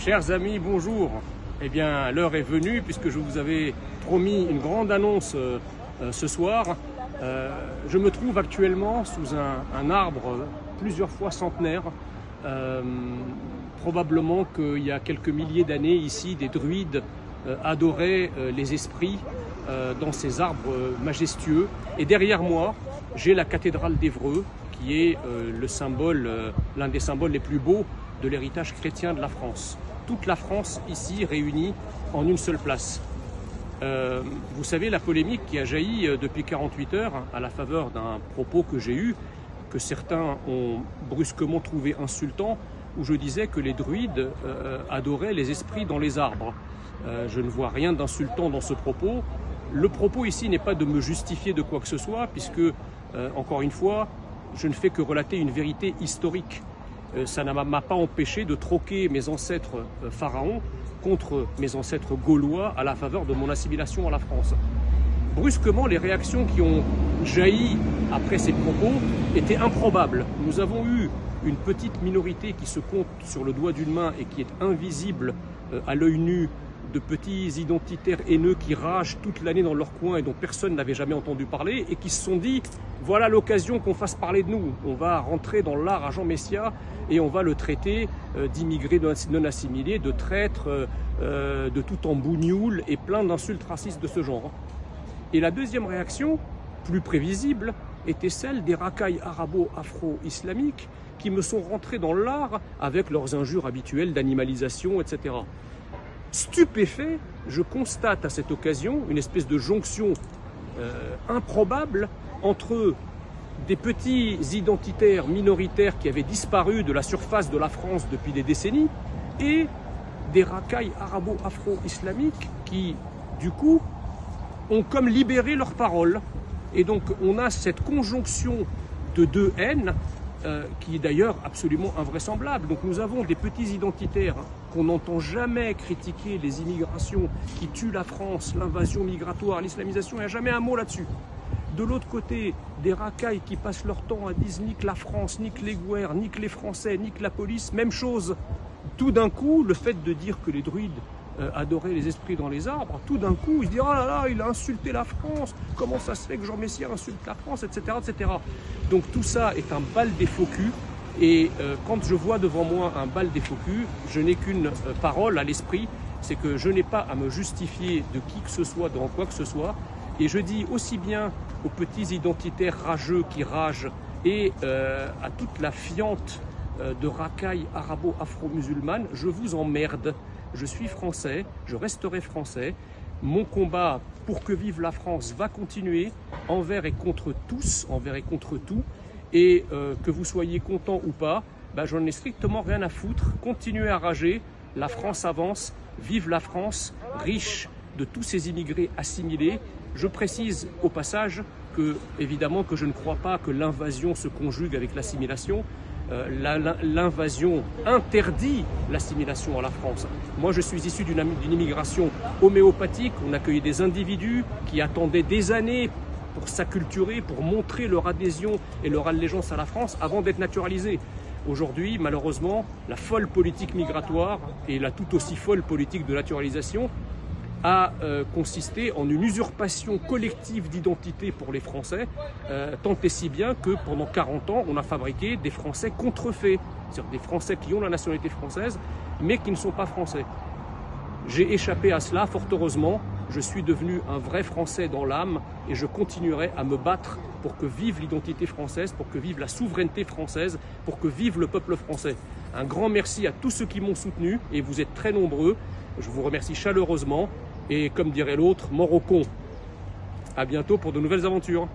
Chers amis, bonjour. Eh bien, l'heure est venue puisque je vous avais promis une grande annonce ce soir. Je me trouve actuellement sous un arbre plusieurs fois centenaire. Probablement qu'il y a quelques milliers d'années ici, des druides adoraient les esprits dans ces arbres majestueux. Et derrière moi, j'ai la cathédrale d'Évreux, qui est le symbole, l'un des symboles les plus beaux de l'héritage chrétien de la France. Toute la France ici réunie en une seule place. Vous savez la polémique qui a jailli depuis 48 heures à la faveur d'un propos que j'ai eu, que certains ont brusquement trouvé insultant, où je disais que les druides adoraient les esprits dans les arbres. Je ne vois rien d'insultant dans ce propos. Le propos ici n'est pas de me justifier de quoi que ce soit, puisque, encore une fois, je ne fais que relater une vérité historique. Ça ne m'a pas empêché de troquer mes ancêtres pharaons contre mes ancêtres gaulois à la faveur de mon assimilation à la France. Brusquement, les réactions qui ont jailli après ces propos étaient improbables. Nous avons eu une petite minorité qui se compte sur le doigt d'une main et qui est invisible à l'œil nu, de petits identitaires haineux qui ragent toute l'année dans leur coin et dont personne n'avait jamais entendu parler et qui se sont dit « voilà l'occasion qu'on fasse parler de nous, on va rentrer dans l'art à Jean Messia et on va le traiter d'immigrés non assimilés, de traîtres, de tout en bougnoul et plein d'insultes racistes de ce genre ». Et la deuxième réaction, plus prévisible, était celle des racailles arabo-afro-islamiques qui me sont rentrés dans l'art avec leurs injures habituelles d'animalisation, etc. Stupéfait, je constate à cette occasion une espèce de jonction improbable entre des petits identitaires minoritaires qui avaient disparu de la surface de la France depuis des décennies et des racailles arabo-afro-islamiques qui, du coup, ont comme libéré leurs paroles. Et donc on a cette conjonction de deux haines qui est d'ailleurs absolument invraisemblable. Donc nous avons des petits identitaires qu'on n'entend jamais critiquer les immigrations qui tuent la France, l'invasion migratoire, l'islamisation, il n'y a jamais un mot là-dessus. De l'autre côté, des racailles qui passent leur temps à dire nique la France, nique les guerres, nique les Français, nique la police, même chose. Tout d'un coup, le fait de dire que les druides adoraient les esprits dans les arbres, tout d'un coup, il se dit « oh là là, il a insulté la France, comment ça se fait que Jean Messia insulte la France, etc. etc. » Donc tout ça est un bal des faux culs, et quand je vois devant moi un bal des faux culs, je n'ai qu'une parole à l'esprit, c'est que je n'ai pas à me justifier de qui que ce soit, dans quoi que ce soit, et je dis aussi bien aux petits identitaires rageux qui ragent et à toute la fiente de racailles arabo-afro-musulmanes, je vous emmerde. Je suis français, je resterai français. Mon combat pour que vive la France va continuer envers et contre tous, envers et contre tout. Et que vous soyez content ou pas, j'en ai strictement rien à foutre. Continuez à rager, la France avance, vive la France, riche de tous ces immigrés assimilés. Je précise au passage que, évidemment, que je ne crois pas que l'invasion se conjugue avec l'assimilation. L'invasion interdit l'assimilation à la France. Moi, je suis issu d'une immigration homéopathique. On accueillait des individus qui attendaient des années pour s'acculturer, pour montrer leur adhésion et leur allégeance à la France avant d'être naturalisés. Aujourd'hui, malheureusement, la folle politique migratoire et la tout aussi folle politique de naturalisation a consisté en une usurpation collective d'identité pour les Français, tant et si bien que pendant 40 ans, on a fabriqué des Français contrefaits, c'est-à-dire des Français qui ont la nationalité française, mais qui ne sont pas français. J'ai échappé à cela, fort heureusement, je suis devenu un vrai Français dans l'âme et je continuerai à me battre pour que vive l'identité française, pour que vive la souveraineté française, pour que vive le peuple français. Un grand merci à tous ceux qui m'ont soutenu, et vous êtes très nombreux, je vous remercie chaleureusement. Et comme dirait l'autre, mort au con. À bientôt pour de nouvelles aventures.